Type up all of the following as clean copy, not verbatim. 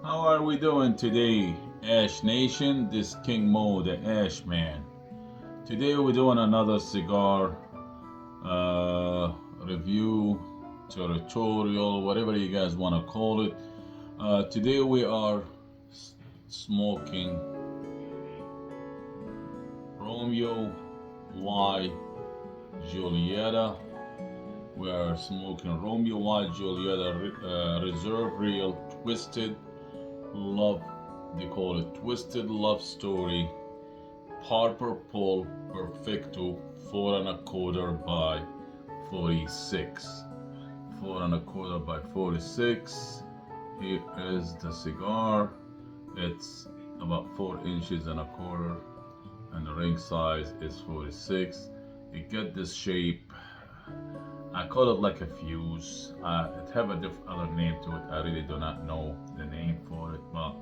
How are we doing today, Ash Nation? This King Mo, the Ash Man. Today we're doing another cigar review, tutorial, whatever you guys want to call it. Today we are smoking Romeo Y Julieta. We are smoking Romeo Y Julieta Reserve Real Twisted Love. They call it Twisted Love Story. Barbor Perfecto 4 1/4 by 46. 4 1/4 by 46. Here is the cigar. It's about 4 1/4 inches, and the ring size is 46. You get this shape. I call it like a fuse. It have a other name to it. I really do not know the name for it, but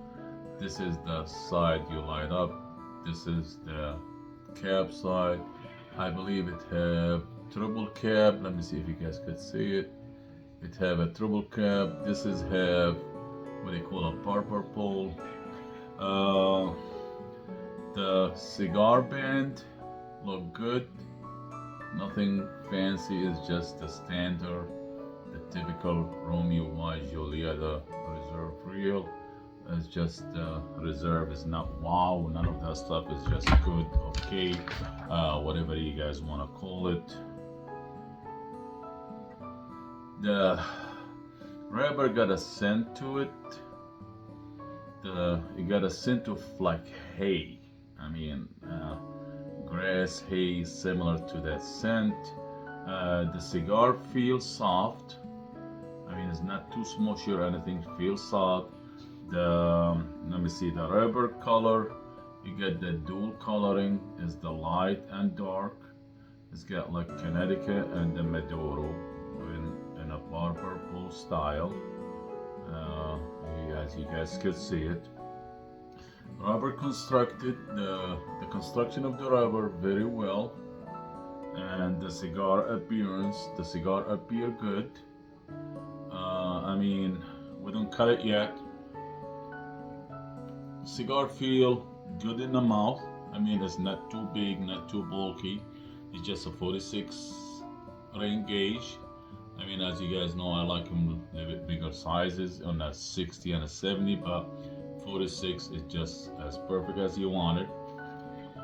this is the side you light up. This is the cap side. I believe it have triple cap. Let me see if you guys could see it. It have a triple cap. This is have what they call a Barbor pole. The cigar band look good. Nothing fancy. It's just the standard, the typical Romeo Y Julieta Reserve Real. It's just reserve is not wow. None of that stuff is just good, okay, whatever you guys want to call it. The rubber got a scent to it. It got a scent of like hay. I mean, grass, hay, similar to that scent. The cigar feels soft. I mean, it's not too smushy or anything. It feels soft. Let me see, the rubber color, you get the dual coloring, is the light and dark. It's got like Connecticut and the Maduro in a Barbor pole style. As you guys could see it. Rubber constructed, the construction of the rubber very well, and the cigar appearance, the cigar appear good. I mean, we don't cut it yet. Cigar feel good in the mouth. I mean, it's not too big, not too bulky. It's just a 46 ring gauge. I mean, as you guys know, I like them a little bit bigger sizes on a 60 and a 70, but 46 is just as perfect as you want it.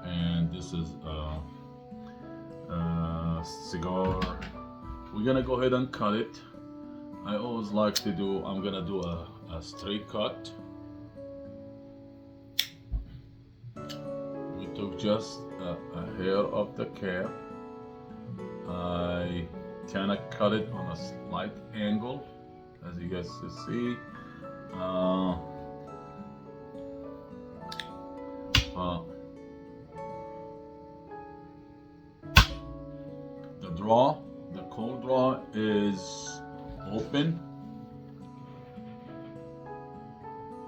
And this is a cigar. We're gonna go ahead and cut it. I always like to do, I'm gonna do a straight cut. We took just a hair of the cap. I kind of cut it on a slight angle, as you guys can see. The cold draw is open.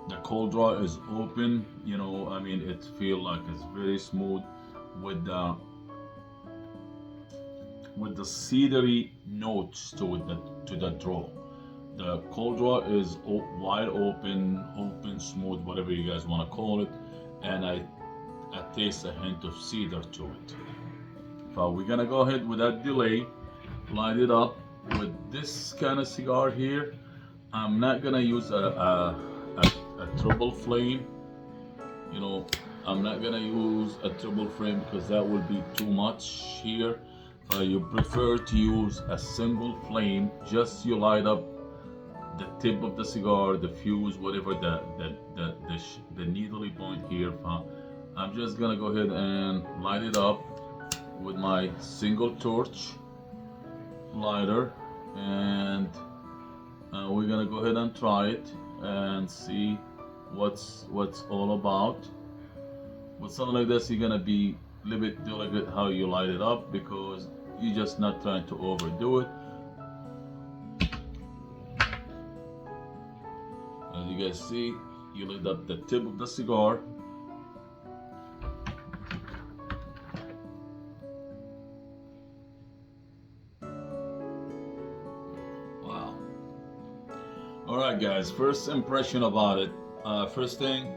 The cold draw is open. You know, I mean, it feels like it's very smooth with the cedary notes to the draw. The cold draw is wide open, smooth, whatever you guys want to call it, and I taste a hint of cedar to it. So we're gonna go ahead without delay, light it up with this kind of cigar here. I'm not gonna use a triple flame. You know, I'm not gonna use a triple flame because that will be too much here. You prefer to use a single flame. Just you light up the tip of the cigar, the fuse, whatever the needly point here. I'm just gonna go ahead and light it up with my single torch lighter, and we're gonna go ahead and try it and see what's all about. With something like this, you're gonna be a little bit delicate how you light it up, because you're just not trying to overdo it. As you guys see, you light up the tip of the cigar. Wow. Alright guys, first impression about it. First thing,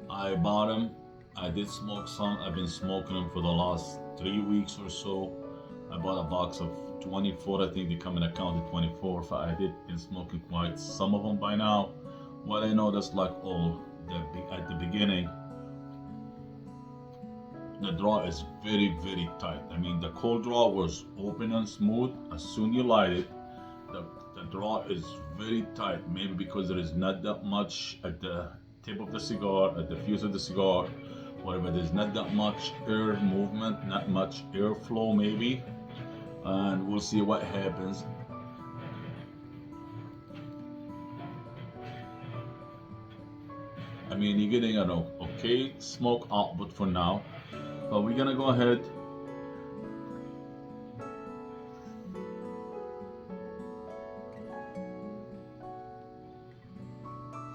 I bought them. I did smoke some. I've been smoking them for the last 3 weeks or so. I bought a box of 24. I think they come in a count of 24. So I did been smoking quite some of them by now. What I noticed, like at the beginning, the draw is very tight. I mean, the cold draw was open and smooth. As soon you light it, the, the draw is very tight. Maybe because there is not that much at the tip of the cigar, at the fuse of the cigar, whatever. There's not that much air movement, not much airflow, maybe. And we'll see what happens. I mean, you're getting an okay smoke output for now, but we're gonna go ahead.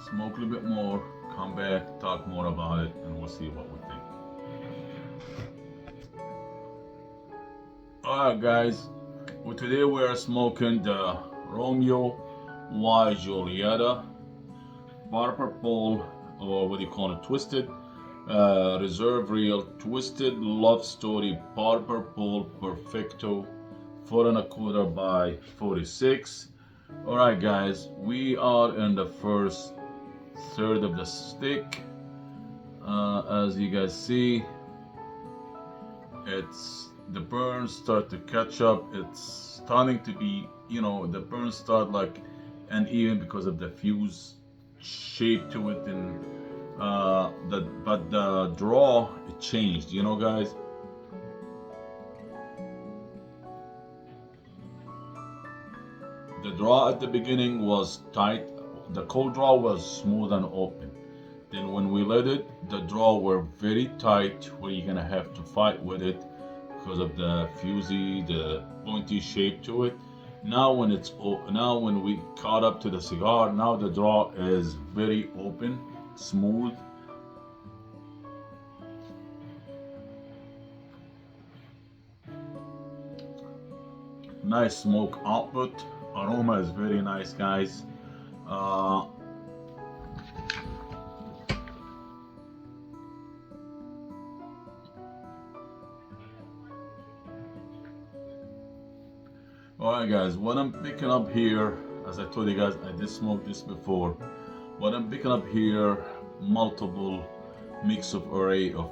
Smoke a little bit more, come back, talk more about it, and we'll see what we think. Alright guys, well, today we're smoking the Romeo y Julieta Barbor, or what do you call it, twisted, reserve real, twisted love story Barbor Perfecto, 4 1/4 by 46. Alright guys, we are in the first third of the stick. As you guys see, it's the burns start to catch up. It's starting to be, the burns start like uneven because of the fuse shape to it, and but the draw, it changed, guys. The draw at the beginning was tight. The cold draw was smooth and open. Then when we let it, the draw were very tight, where you're gonna have to fight with it because of the fusy, the pointy shape to it. Now when we caught up to the cigar, now the draw is very open, smooth. Nice smoke output. Aroma is very nice, guys. Alright guys, what I'm picking up here, as I told you guys, I did smoke this before. What I'm picking up here, multiple mix of array of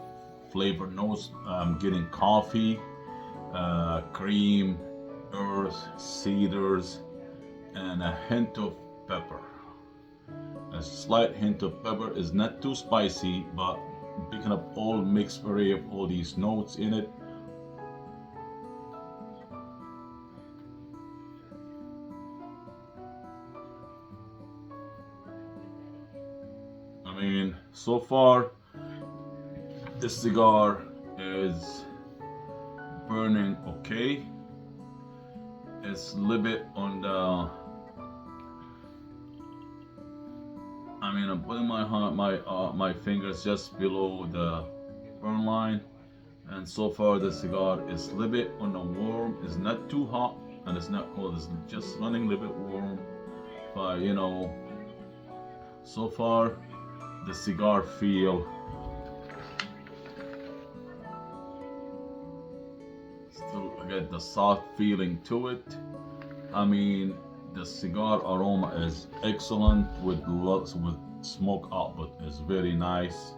flavor notes. I'm getting coffee, cream, earth, cedars, and a hint of pepper. A slight hint of pepper. Is not too spicy, but picking up all mixed array of all these notes in it. I mean, so far this cigar is burning okay. It's a little bit on the, I'm putting my fingers just below the burn line, and so far the cigar is a little bit on the warm. It's not too hot and it's not cold. It's just running a little bit warm. But so far the cigar feel still get the soft feeling to it. I mean, the cigar aroma is excellent with smoke output is very nice.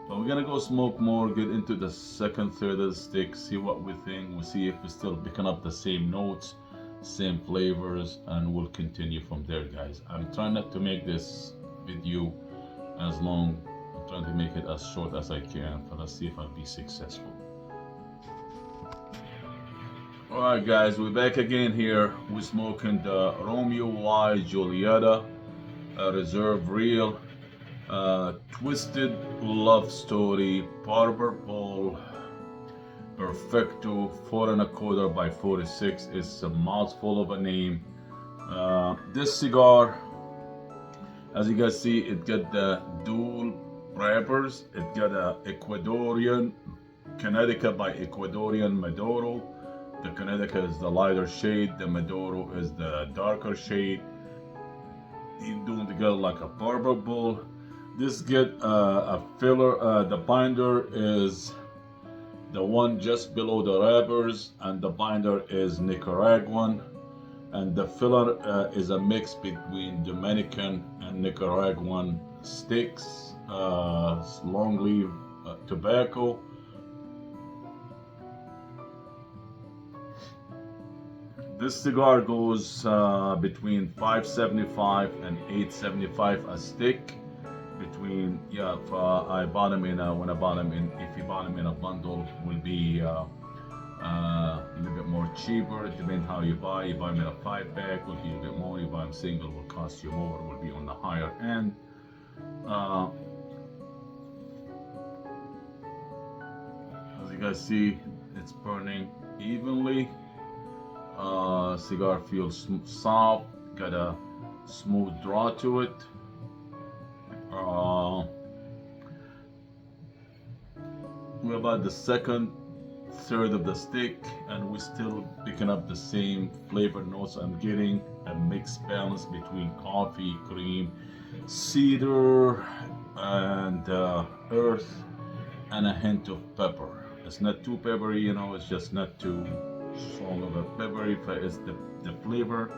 But we're gonna go smoke more, get into the second third of the stick, see what we think. We'll see if we're still picking up the same notes, same flavors, and we'll continue from there, guys. I'm trying not to make this video as long. I'm trying to make it as short as I can, but let's see if I'll be successful. Alright guys, we're back again here. We're smoking the Romeo y Julieta, reserve real, twisted love story Barbor Perfecto, 4 1/4 by 46. It's a mouthful of a name. This cigar, as you guys see, it got the dual wrappers. It got a Ecuadorian Connecticut by Ecuadorian Maduro. The Connecticut is the lighter shade, the Maduro is the darker shade. He's doing together like a Barbor. This get a filler. The binder is the one just below the wrappers, and the binder is Nicaraguan, and the filler is a mix between Dominican and Nicaraguan sticks, long leaf tobacco. This cigar goes between 575 and 875 a stick. Between, yeah, if I bought them in when I bought them in, if you bought them in a bundle, will be a little bit more cheaper. It depends how you buy. You buy them in a 5-pack, will be a bit more. You buy them single, will cost you more. Will be on the higher end. As you guys see, it's burning evenly. Cigar feels soft, got a smooth draw to it. We're about the second third of the stick, and we're still picking up the same flavor notes. I'm getting a mixed balance between coffee, cream, cedar, and earth, and a hint of pepper. It's not too peppery, you know, it's just not too strong of a peppery. It's the flavor.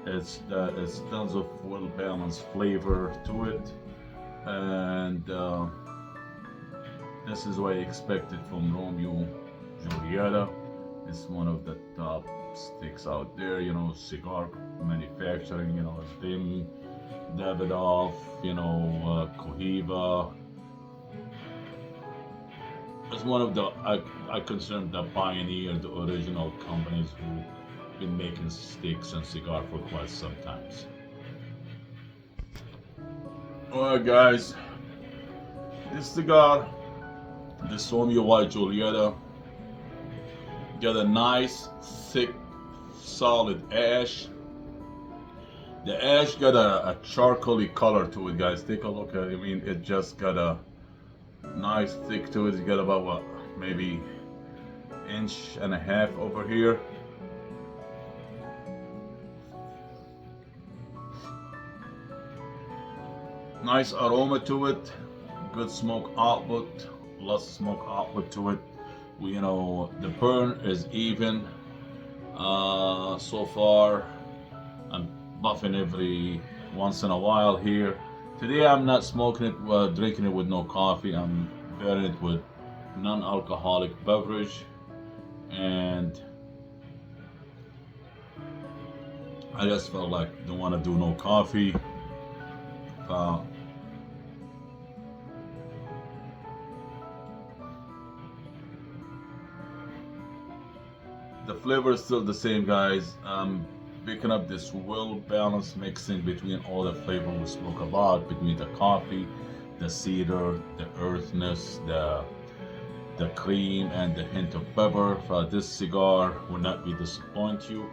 It's tons of well balanced flavor to it, and this is what I expected from Romeo Julieta. It's one of the top sticks out there, you know, cigar manufacturing, you know, Dim, Davidoff, you know, Cohiba. It's one of the, I consider the pioneer, the original companies who been making sticks and cigar for quite some times. Alright guys, this cigar, this Romeo White Julieta, got a nice, thick, solid ash. The ash got a charcoaly color to it, guys. Take a look at it. I mean, it just got a nice thick to it. It's got about what, maybe inch and a half over here. Nice aroma to it. Good smoke output. Lots of smoke output to it. You know, the burn is even. So far, I'm buffing every once in a while here. Today I'm not smoking it, drinking it with no coffee. I'm pairing it with non-alcoholic beverage, and I just felt like don't want to do no coffee. The flavor is still the same, guys. Picking up this well-balanced mixing between all the flavor we spoke about, between the coffee, the cedar, the earthiness, the cream, and the hint of pepper. This cigar will not be disappoint you.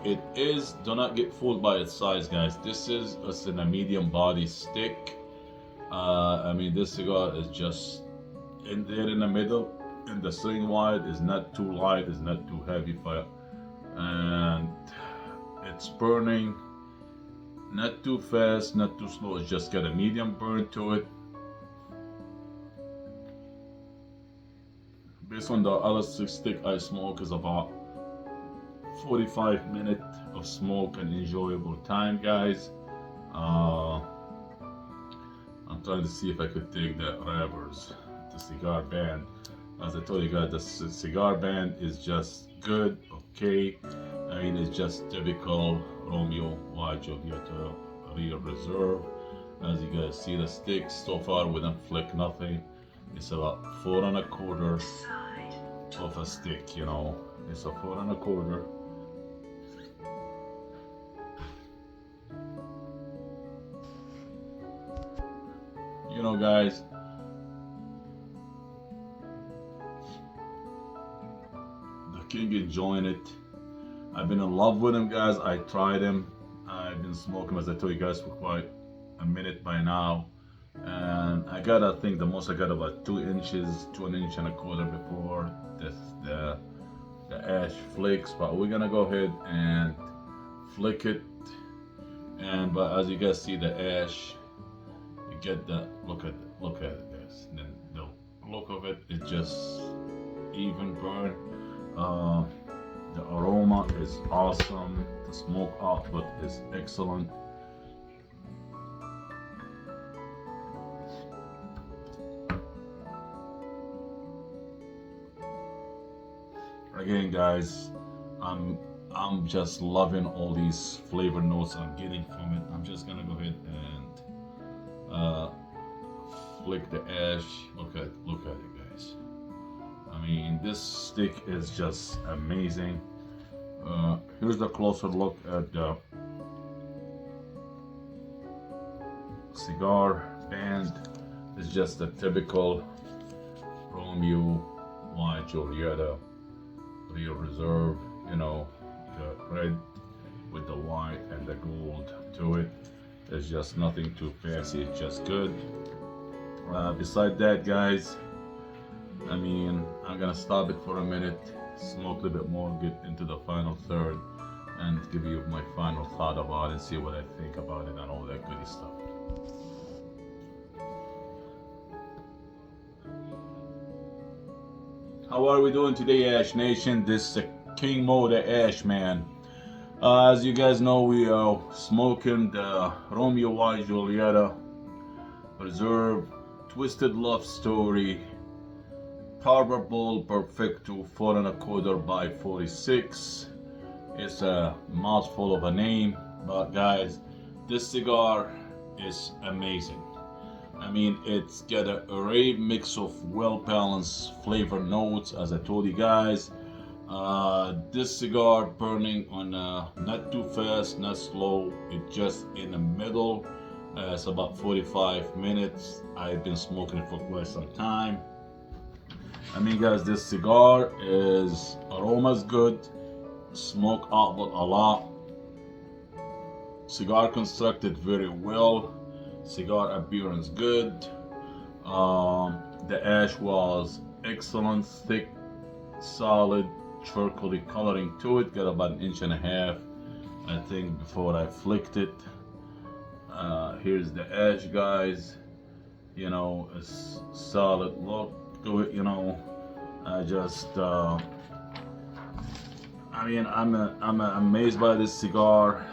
It is, do not get fooled by its size, guys. This is it's in a medium body stick. I mean, this cigar is just in there in the middle. And the string wide is not too light, is not too heavy fire, and it's burning not too fast, not too slow. It's just got a medium burn to it. Based on the other stick I smoke is about 45 minutes of smoke and enjoyable time, guys. I'm trying to see if I could take the wrappers, the cigar band. As I told you guys, the cigar band is just good, okay. I mean, it's just typical Romeo White Julieta Real Reserve. As you guys see, the sticks so far we don't flick nothing. It's about 4 1/4 of a stick, you know. It's a 4 1/4. You know, guys, King enjoying it. I've been in love with him, guys. I tried him. I've been smoking, as I told you guys, for quite a minute by now, and I got, I think the most I got about 2 inches, 2 inch and a quarter before the ash flakes. But we're gonna go ahead and flick it, and but as you guys see, the ash get that. Look at it, guys. Then the look of it is just even burn. Uh, the aroma is awesome. The smoke output is excellent. Again, guys, I'm just loving all these flavor notes I'm getting from it. I'm just gonna go ahead and flick the ash. Look at it, guys. I mean, this stick is just amazing. Here's a closer look at the cigar band. It's just a typical Romeo White Julieta Real Reserve, you know, the red with the white and the gold to it. There's just nothing too fancy, it's just good. Beside that, guys, I mean, I'm gonna stop it for a minute, smoke a little bit more, get into the final third, and give you my final thought about it, see what I think about it and all that goody stuff. How are we doing today, Ash Nation? This is King Mo, the Ash Man. As you guys know, we are smoking the Romeo White Julieta Reserve Twisted Love Story Barbor Perfecto 4¼ by 46. It's a mouthful of a name, but guys, this cigar is amazing. I mean, it's got an array mix of well-balanced flavor notes, as I told you guys. This cigar burning on not too fast, not slow. It's just in the middle. It's about 45 minutes. I've been smoking it for quite some time. I mean, guys, this cigar is aroma's good, smoke output a lot. Cigar constructed very well. Cigar appearance good. The ash was excellent, thick, solid, charcoaly coloring to it. Got about 1.5 inches, I think, before I flicked it. Here's the ash, guys. You know, a solid look to it. You know, I just, I mean, I'm amazed by this cigar.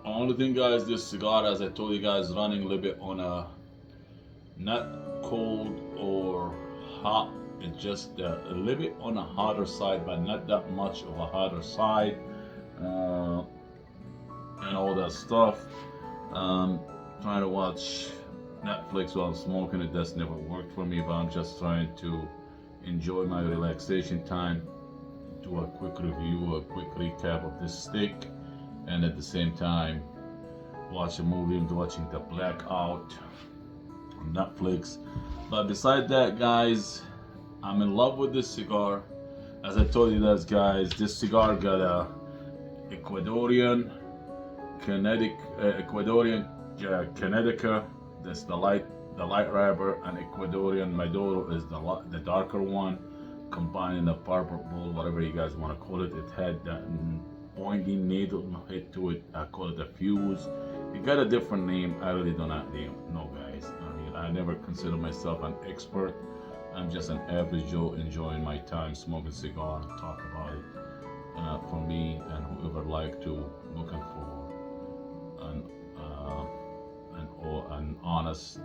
Only thing, guys, this cigar, as I told you guys, running a little bit on a not cold or hot. It's just a little bit on a hotter side, but not that much of a hotter side, and all that stuff. Trying to watch Netflix while I'm smoking it. That's never worked for me, but I'm just trying to enjoy my relaxation time. Do a quick review, a quick recap of this stick, and at the same time watch a movie. I'm watching The Blackout on Netflix. But beside that, guys, I'm in love with this cigar. As I told you guys, this cigar got a Ecuadorian Connecticut. That's the light wrapper, and Ecuadorian Maduro is the darker one, combining the Barbor, whatever you guys want to call it. It had that pointy needle hit to it. I call it a fuse. It got a different name. I really do not know, guys. I mean, I never consider myself an expert. I'm just an average Joe enjoying my time smoking cigar and talk about it. For me and whoever like to looking for an honest,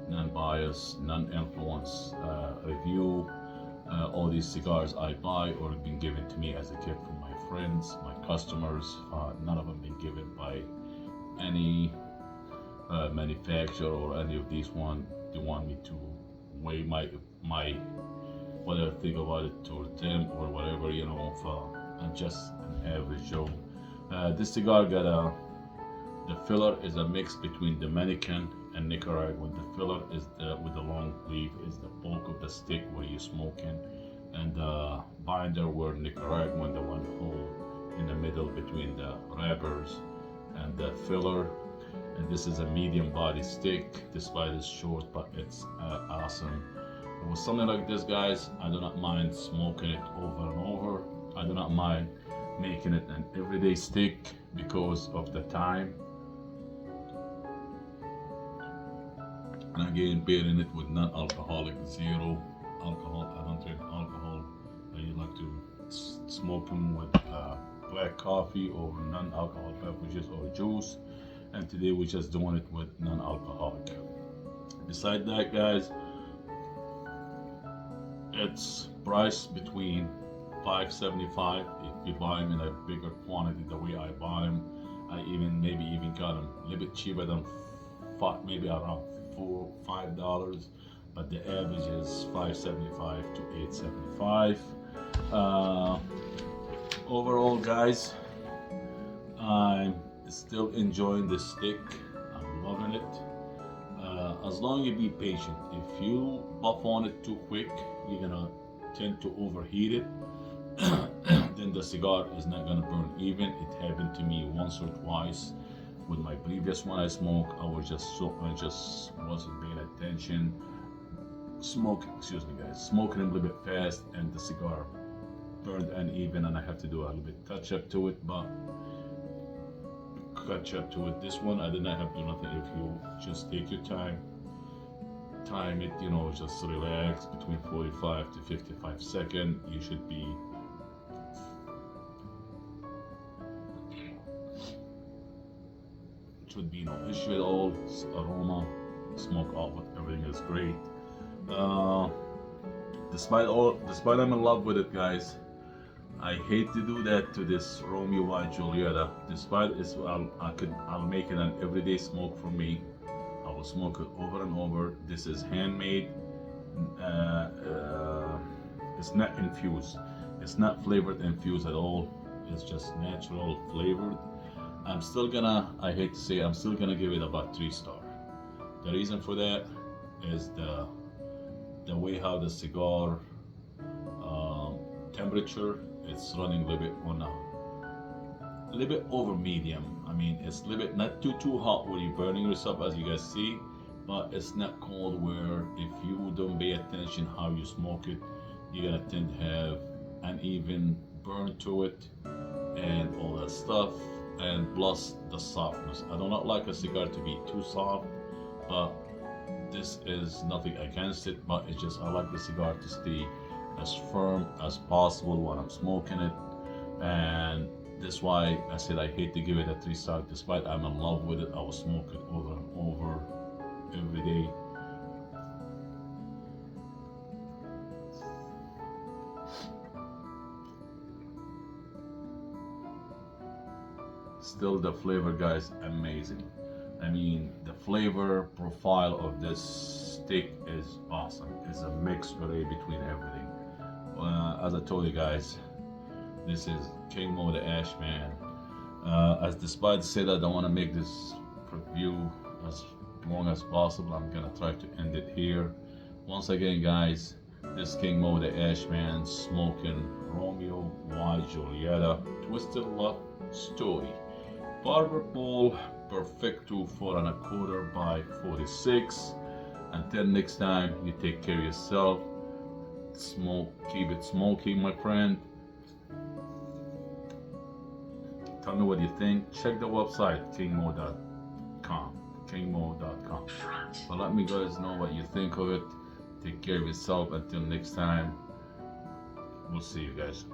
non-biased, non-influence review. All these cigars I buy or have been given to me as a gift from my friends, my customers. None of them been given by any manufacturer or any of these one. They want me to weigh my what I think about it toward them or whatever, you know. I'm just an average Joe. This cigar got the filler is a mix between Dominican and Nicaraguan. The filler is with the long leaf is the bulk of the stick where you're smoking, and the binder were Nicaraguan, the one hole in the middle between the wrappers and the filler. And this is a medium body stick, despite it's short, but it's awesome. With something like this, guys, I do not mind smoking it over and over. I do not mind making it an everyday stick because of the time. And again, pairing it with non-alcoholic, zero alcohol. I don't drink alcohol. I like to smoke them with black coffee or non-alcoholic beverages or juice. And today we're just doing it with non-alcoholic. Beside that, guys, it's priced between $5.75 if you buy them in a bigger quantity. The way I buy them, I maybe even got them a little bit cheaper than maybe around $4-5, but the average is $5.75 to $8.75. Overall, guys, I'm still enjoying this stick. I'm loving it. As long as you be patient. If you puff on it too quick, you're gonna tend to overheat it. Then the cigar is not gonna burn even. It happened to me once or twice with my previous one I smoked. I just wasn't paying attention. Smoking a little bit fast, and the cigar burned uneven, and I have to do a little bit touch up to it. But this one I did not have to do nothing. If you just take your time it, just relax between 45 to 55 seconds, you should be no issue at all. Aroma, smoke output, everything is great. Despite I'm in love with it, guys, I hate to do that to this Romeo white Julieta. Despite I'll make it an everyday smoke for me. I will smoke it over and over. This is handmade. It's not infused. It's not flavored infused at all. It's just natural flavored. I hate to say, I'm still gonna give it about 3-star. The reason for that is the way how the cigar temperature, it's running a little bit over medium. I mean, it's a little bit not too hot where you're burning yourself, as you guys see, but it's not cold where if you don't pay attention how you smoke it, you're gonna tend to have uneven burn to it and all that stuff. And plus the softness. I do not like a cigar to be too soft, but this is nothing against it, but it's just I like the cigar to stay as firm as possible while I'm smoking it. And that's why I said I hate to give it a 3-star. Despite I'm in love with it, I will smoke it over and over every day. Still, the flavor, guys, amazing. I mean, the flavor profile of this stick is awesome. It's a mix array between everything. As I told you guys, this is King Mo the Ashman. As despite say that I don't want to make this review as long as possible, I'm gonna try to end it here. Once again, guys, this King Mo the Ashman smoking Romeo white Julieta Twisted Love Story. Barbor Bowl Perfecto 4 1/4 by 46. Until next time, you take care of yourself. Keep it smoky, my friend. Tell me what you think. Check the website, kingmo.com. But let me guys know what you think of it. Take care of yourself. Until next time, we'll see you guys.